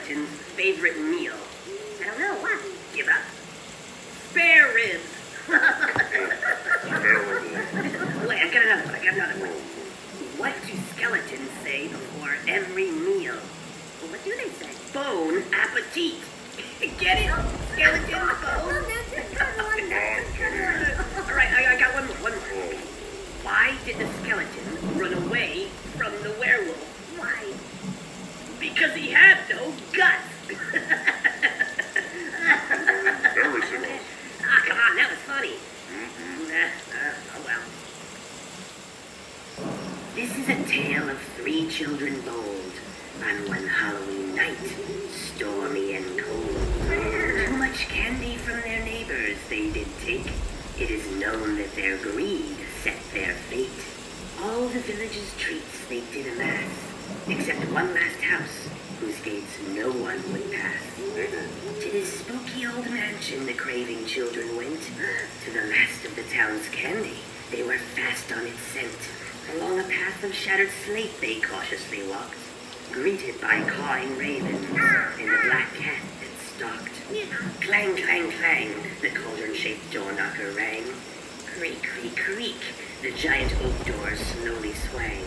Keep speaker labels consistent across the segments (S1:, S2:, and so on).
S1: skeleton's favorite meal?
S2: I don't know, what?
S1: Give up. Spare ribs. Wait, I got another one. What do skeletons say before every meal?
S2: Well, what do they say?
S1: Bon appetit. Get it? Skeleton bone.
S2: Oh, that's a good one. That's a good one.
S1: All right, I got one more. Why did the skeleton run away from the werewolf?
S2: Why?
S1: Because he had no guts. Ah, come on, that was funny. Oh well. This is a tale of 3 children bold on one Halloween night, stormy and cold. Too much candy from their neighbors they did take. It is known that their greed set their fate. All the village's treats they did amass, except one last house, whose gates no one would pass. To this spooky old mansion the craving children went. To the last of the town's candy, they were fast on its scent. Along a path of shattered slate they cautiously walked, greeted by cawing ravens and a black cat that stalked. Clang, clang, clang, the cauldron-shaped door knocker rang. Creak, creak, creak, the giant oak doors slowly swang.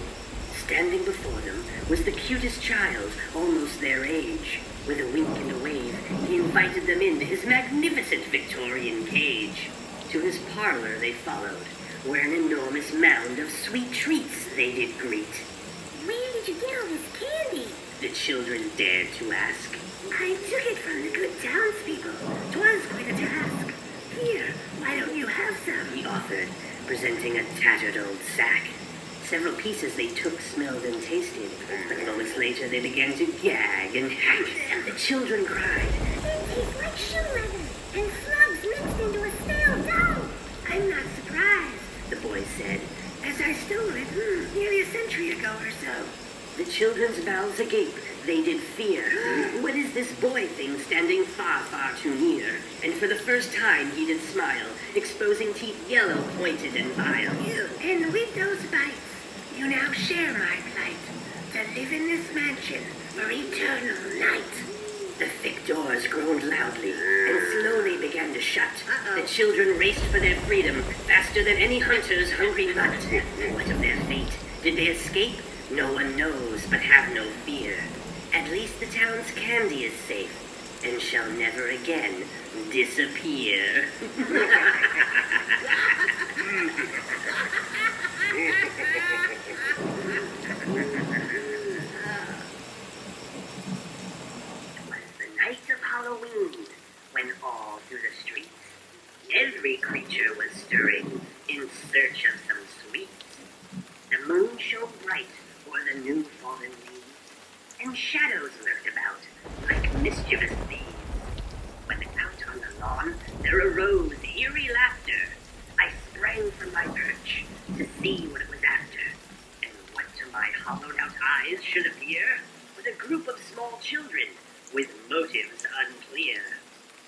S1: Standing before them was the cutest child, almost their age. With a wink and a wave, he invited them into his magnificent Victorian cage. To his parlor they followed, where an enormous mound of sweet treats they did greet.
S2: Where did you get all this candy?
S1: The children dared to ask.
S2: I took it from the good townspeople. 'Twas quite a task. Here, why don't you have some?
S1: He offered, presenting a tattered old sack. Several pieces they took, smelled, and tasted, but moments later they began to gag and hack. The children cried.
S2: It tastes like shoe leather and slugs mixed into a stale dough. I'm not surprised,
S1: The boy said.
S2: as I stole it nearly a century ago or so.
S1: The children's mouths agape, they did fear. What is this boy thing standing far, far too near? And for the first time he did smile, exposing teeth yellow, pointed, and vile.
S2: And with those bites, you now share my plight, to live in this mansion for eternal night.
S1: The thick doors groaned loudly and slowly began to shut. The children raced for their freedom, faster than any hunter's hungry mutt. What of their fate? Did they escape? No one knows, but have no fear. At least the town's candy is safe, and shall never again disappear. Halloween, when all through the streets, every creature was stirring in search of some sweets. The moon shone bright o'er the new fallen leaves, and shadows lurked about like mischievous thieves. When out on the lawn there arose eerie laughter, I sprang from my perch to see what it was after, and what to my hollowed-out eyes should appear was a group of small children with motives unclear.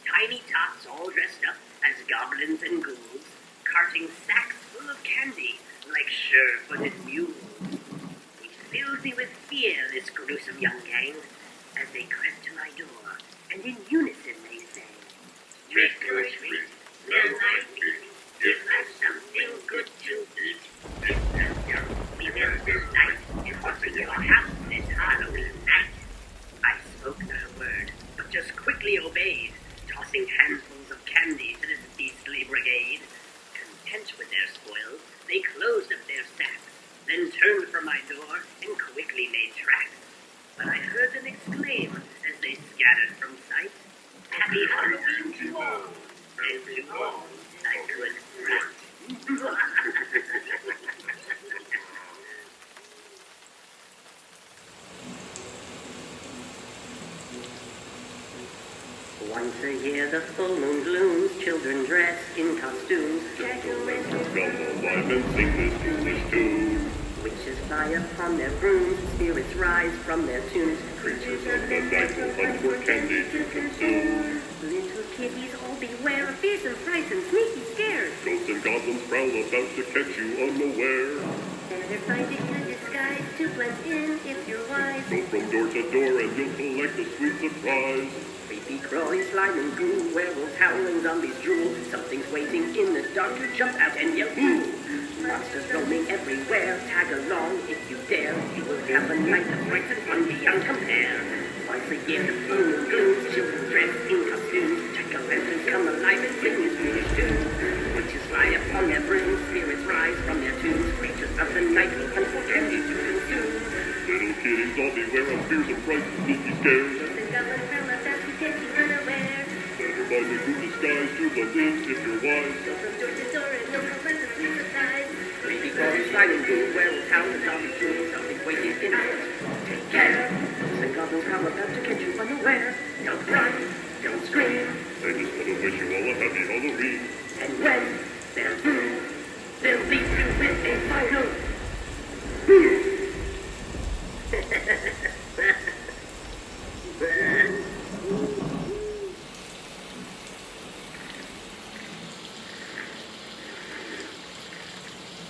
S1: Tiny tots all dressed up as goblins and ghouls, carting sacks full of candy like sure-footed mules. It filled me with fear, this gruesome young gang, as they crept to my door, and in unison they sang, "Trick or treat, will I meet? Give us something good to eat. If you don't, we will delight in what's in your house this Halloween night." I spoke not a word, but just quickly obeyed, tossing handfuls of candy to this beastly brigade. Content with their spoils, they closed up their sacks, then turned from my door and quickly made tracks. But I heard them exclaim as they scattered from sight, "Happy Halloween to all, and to all thy good fright." Once a year the full moon glooms, children dressed in costumes,
S3: Jack-o'-lanterns come alive and sing this foolish tune.
S1: witches fly upon their brooms, spirits rise from their tombs,
S3: Creatures of the night will hunt for candy to consume.
S1: little kiddies all beware of fearsome frights and sneaky scares.
S3: Ghosts and goblins prowl about to catch you unaware.
S1: Better find a good disguise
S2: guys to blend in if you're wise.
S3: Go from door to door and you'll collect a sweet surprise.
S1: Creepy, crawling, slime and goo, werewolves howling, zombies drool. Something's waiting in the dark to jump out and yell, ooh! Monsters roaming everywhere, tag along if you dare. You will have a night of fright and fun beyond compare. Once again, the full moon glooms, children dressed in costumes. Jack-o'-lanterns come alive and bring you foolish doom. Witches fly upon their brooms, spirits rise from their tombs. Creatures of the night will hunt for candy to consume.
S3: Little kitties all beware of fears and frights and spooky scares.
S2: Ghosts and goblins from a fast to get you unaware.
S3: Better find a good disguise to blend in if you're wise.
S2: Go from door to door and you'll collect a sweet surprise.
S1: Creepy, crawling, slime and goo, werewolves howling, zombies drool. Something's waiting in the take care. Ghosts and goblins come about to catch you unaware. Don't run, don't scream.
S3: I just want to wish you all a happy Halloween.
S1: And when they're through, they'll leave you with a final.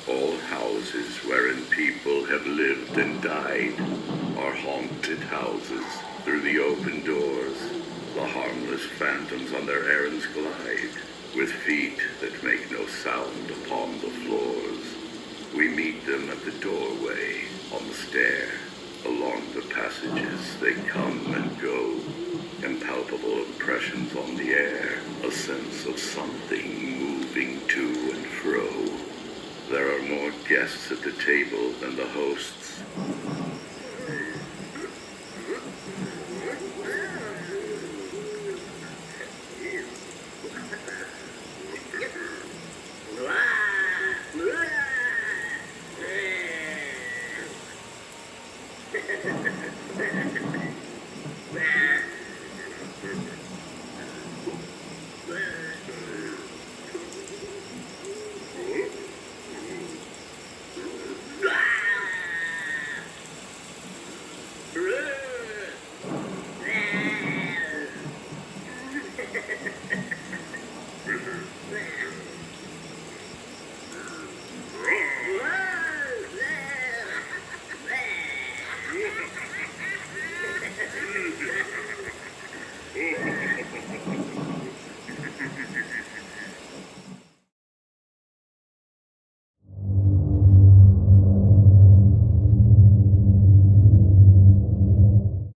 S4: All houses wherein people have lived and died are haunted houses. Through the open doors, the harmless phantoms on their errands glide, with feet that make no sound upon the floors. We meet them at the doorway, on the stair, along the passages they come and go. Impalpable impressions on the air, a sense of something moving to and fro. There are more guests at the table than the hosts.